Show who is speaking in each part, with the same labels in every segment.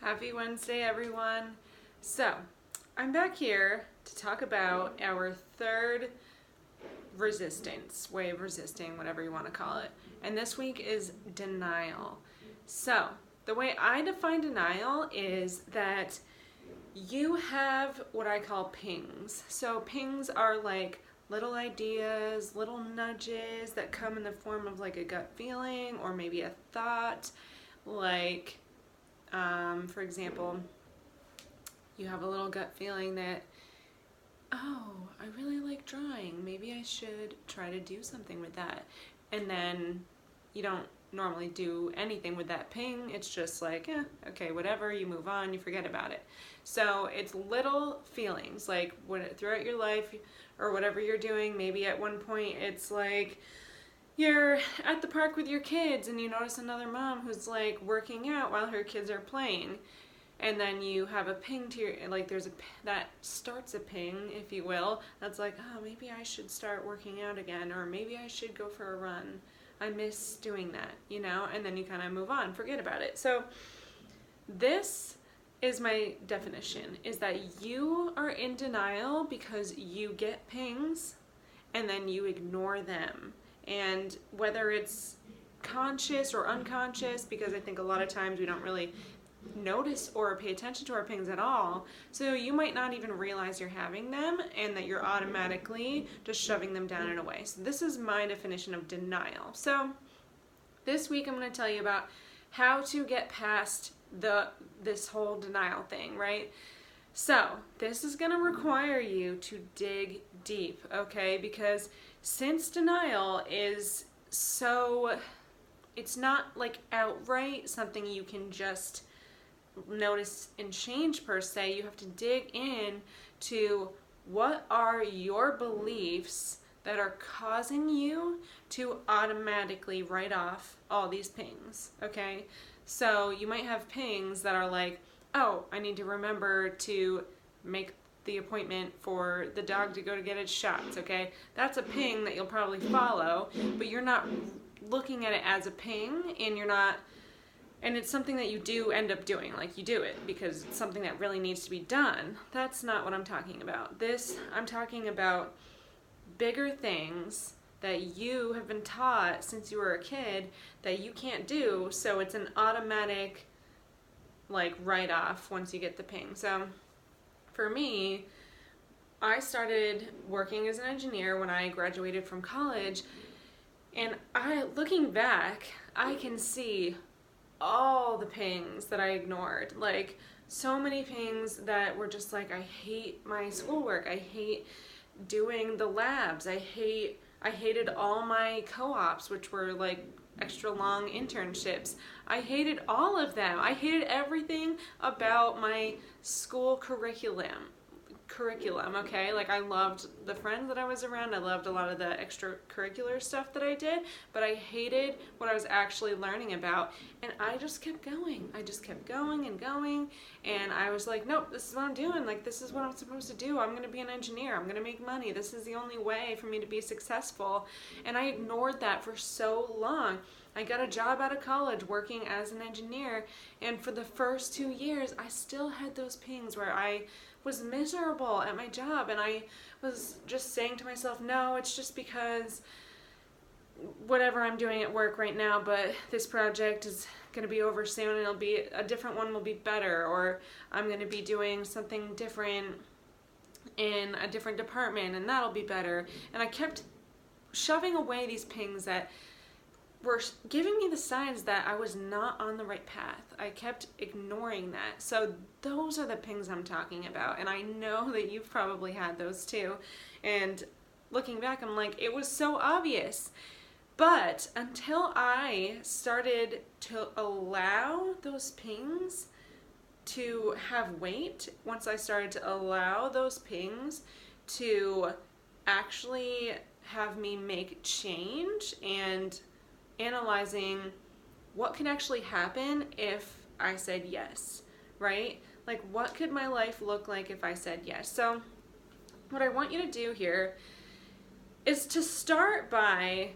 Speaker 1: Happy Wednesday, everyone. So, I'm back here to talk about our third resistance, way of resisting, whatever you want to call it. And this week is denial. So, the way I define denial is that you have what I call pings. So, pings are like little ideas, little nudges that come in the form of like a gut feeling or maybe a thought, like for example, you have a little gut feeling that, oh, I really like drawing. Maybe I should try to do something with that. And then you don't normally do anything with that ping. It's just like, okay, whatever, you move on, you forget about it. So it's little feelings, like throughout your life or whatever you're doing. Maybe at one point it's like, you're at the park with your kids and you notice another mom who's like working out while her kids are playing, and then you have a ping to your, like that starts a ping, if you will, that's like, oh, maybe I should start working out again, or maybe I should go for a run. I miss doing that, you know, and then you kind of move on, forget about it. So this is my definition, is that you are in denial because you get pings and then you ignore them. And whether it's conscious or unconscious, because I think a lot of times we don't really notice or pay attention to our pings at all, so you might not even realize you're having them and that you're automatically just shoving them down and away. So this is my definition of denial. So this week I'm going to tell you about how to get past this whole denial thing, right? So this is going to require you to dig deep, okay? Because since denial is so, it's not like outright something you can just notice and change per se. You have to dig in to what are your beliefs that are causing you to automatically write off all these pings, okay? So you might have pings that are like, oh, I need to remember to make the appointment for the dog to go to get its shots, okay? That's a ping that you'll probably follow, but you're not looking at it as a ping, and it's something that you do end up doing, like you do it because it's something that really needs to be done. That's not what I'm talking about. I'm talking about bigger things that you have been taught since you were a kid that you can't do, so it's an automatic like write-off once you get the ping. So for me, I started working as an engineer when I graduated from college, and looking back, I can see all the pings that I ignored. Like so many pings that were just like, I hate my schoolwork, I hate doing the labs, I hated all my co-ops, which were like extra long internships. I hated all of them. I hated everything about my school curriculum, okay? Like I loved the friends that I was around. I loved a lot of the extracurricular stuff that I did, but I hated what I was actually learning about. And I just kept going. I just kept going and going. And I was like, nope, this is what I'm doing. Like, this is what I'm supposed to do. I'm going to be an engineer. I'm going to make money. This is the only way for me to be successful. And I ignored that for so long. I got a job out of college working as an engineer, and for the first 2 years, I still had those pings where I was miserable at my job, and I was just saying to myself, no, it's just because whatever I'm doing at work right now, but this project is going to be over soon, and a different one will be better, or I'm going to be doing something different in a different department, and that'll be better. And I kept shoving away these pings that were giving me the signs that I was not on the right path. I kept ignoring that. So those are the pings I'm talking about. And I know that you've probably had those too. And looking back, I'm like, it was so obvious. But until I started to allow those pings to have weight, once I started to allow those pings to actually have me make change and analyzing what could actually happen if I said yes, right? Like, what could my life look like if I said yes? So what I want you to do here is to start by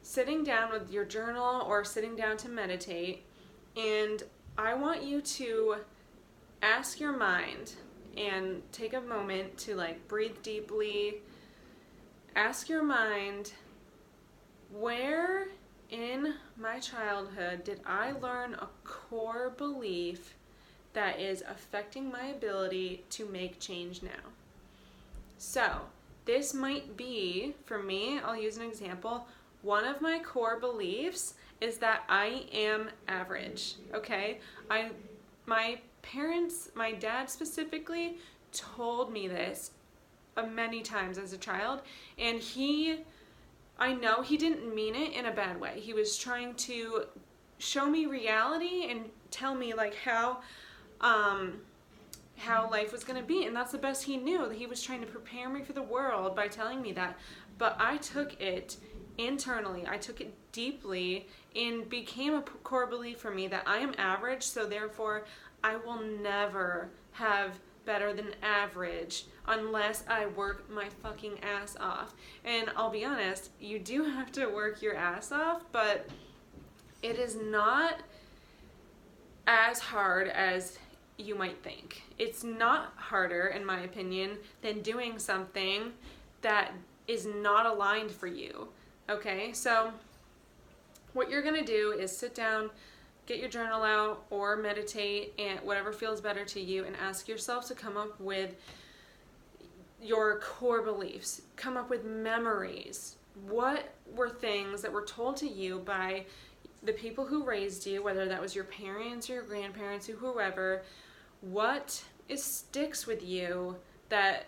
Speaker 1: sitting down with your journal or sitting down to meditate and I want you to ask your mind and take a moment to like breathe deeply. Ask your mind, where in my childhood did I learn a core belief that is affecting my ability to make change now? So this might be, for me, I'll use an example. One of my core beliefs is that I am average, okay? My parents, my dad specifically, told me this many times as a child, and I know he didn't mean it in a bad way. He was trying to show me reality and tell me like how life was going to be, and that's the best he knew. He was trying to prepare me for the world by telling me that, but I took it internally, I took it deeply, and became a core belief for me that I am average, so therefore I will never have better than average unless I work my fucking ass off. And I'll be honest, you do have to work your ass off, but it is not as hard as you might think. It's not harder, in my opinion, than doing something that is not aligned for you. Okay, so what you're gonna do is sit down, get your journal out, or meditate, and whatever feels better to you, and ask yourself to come up with your core beliefs. Come up with memories. What were things that were told to you by the people who raised you, whether that was your parents or your grandparents or whoever? What sticks with you that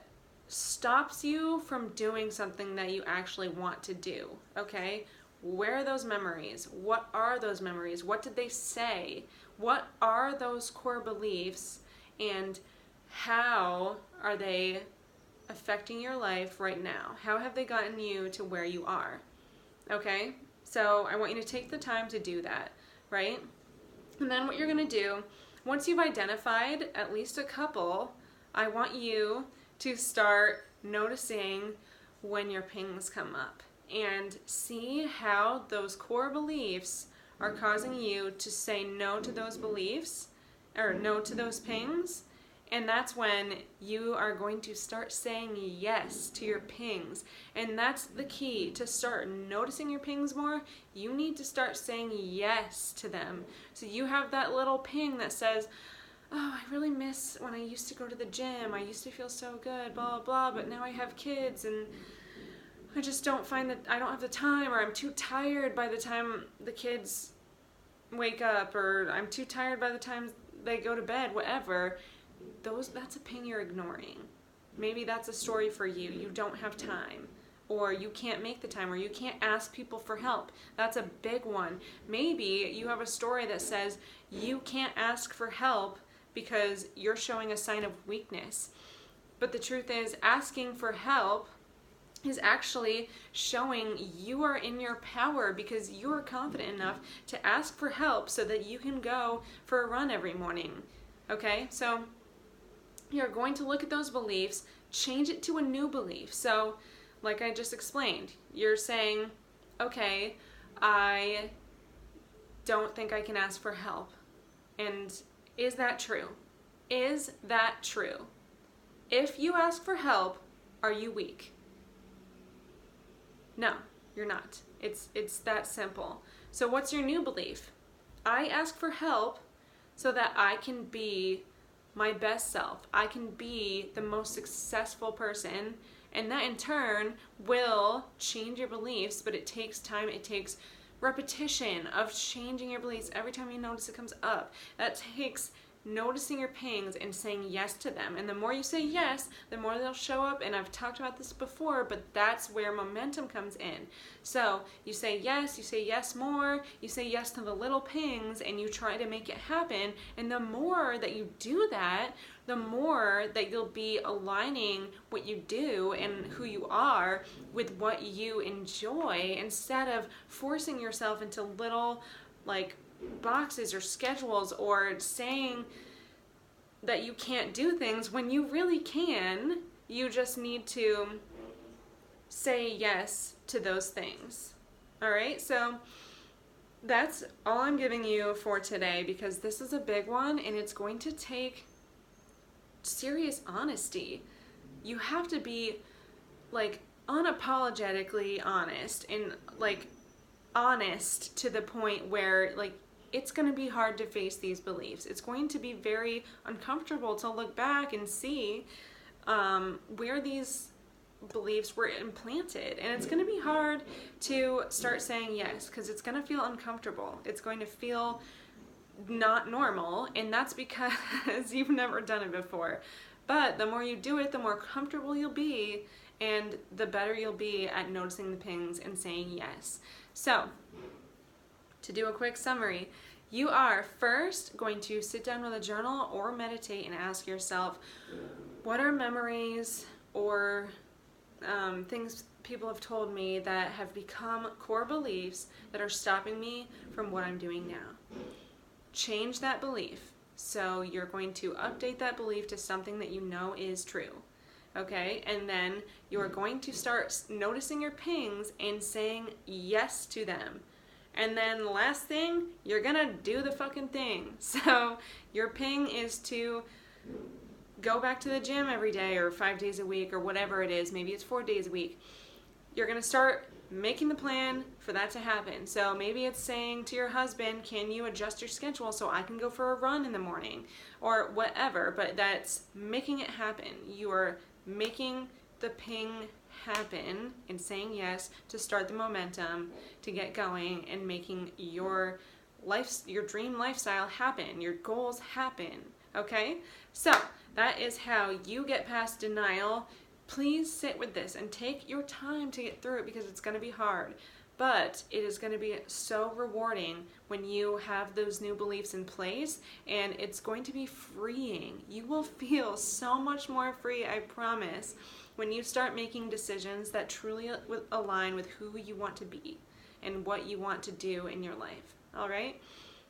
Speaker 1: stops you from doing something that you actually want to do? Okay? Where are those memories? What are those memories? What did they say? What are those core beliefs, and how are they affecting your life right now? How have they gotten you to where you are? Okay? So I want you to take the time to do that, right? And then what you're going to do, once you've identified at least a couple, I want you to start noticing when your pings come up and see how those core beliefs are causing you to say no to those beliefs or no to those pings. And that's when you are going to start saying yes to your pings. And that's the key to start noticing your pings more. You need to start saying yes to them. So you have that little ping that says, oh, I really miss when I used to go to the gym. I used to feel so good, blah, blah, but now I have kids and I just don't find that I don't have the time, or I'm too tired by the time the kids wake up, or I'm too tired by the time they go to bed, whatever. That's a ping you're ignoring. Maybe that's a story for you. You don't have time, or you can't make the time, or you can't ask people for help. That's a big one. Maybe you have a story that says you can't ask for help because you're showing a sign of weakness. But the truth is, asking for help is actually showing you are in your power because you are confident enough to ask for help so that you can go for a run every morning. Okay, so you're going to look at those beliefs, change it to a new belief. So, like I just explained, you're saying, okay, I don't think I can ask for help. And is that true? Is that true? If you ask for help, are you weak? No, you're not. It's that simple. So what's your new belief? I ask for help so that I can be my best self. I can be the most successful person, and that in turn will change your beliefs, but it takes time. It takes repetition of changing your beliefs every time you notice it comes up. That takes noticing your pings and saying yes to them. And the more you say yes, the more they'll show up. And I've talked about this before, but that's where momentum comes in. So you say yes more, you say yes to the little pings, and you try to make it happen. And the more that you do that, the more that you'll be aligning what you do and who you are with what you enjoy, instead of forcing yourself into little boxes or schedules, or saying that you can't do things when you really can. You just need to say yes to those things. All right, so that's all I'm giving you for today, because this is a big one and it's going to take serious honesty. You have to be like unapologetically honest, and like honest to the point where like it's going to be hard to face these beliefs. It's going to be very uncomfortable to look back and see where these beliefs were implanted, and it's going to be hard to start saying yes, because it's going to feel uncomfortable. It's going to feel not normal, and that's because you've never done it before. But the more you do it, the more comfortable you'll be, and the better you'll be at noticing the pings and saying yes. So, to do a quick summary, you are first going to sit down with a journal or meditate and ask yourself, what are memories or things people have told me that have become core beliefs that are stopping me from what I'm doing now? Change that belief. So you're going to update that belief to something that you know is true. Okay, and then you're going to start noticing your pings and saying yes to them. And then the last thing, you're gonna do the fucking thing. So your ping is to go back to the gym every day, or 5 days a week, or whatever it is. Maybe it's 4 days a week. You're gonna start making the plan for that to happen. So maybe it's saying to your husband, can you adjust your schedule so I can go for a run in the morning, or whatever, but that's making it happen. You are making the ping happen and saying yes to start the momentum to get going and making your dream lifestyle happen, your goals happen. Okay, so that is how you get past denial. Please sit with this and take your time to get through it, because it's going to be hard, but it is going to be so rewarding when you have those new beliefs in place, and it's going to be freeing. You will feel so much more free, I promise, when you start making decisions that truly align with who you want to be and what you want to do in your life. All right?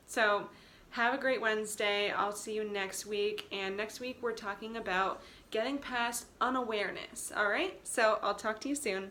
Speaker 1: So have a great Wednesday. I'll see you next week. And next week we're talking about getting past unawareness. All right? So I'll talk to you soon.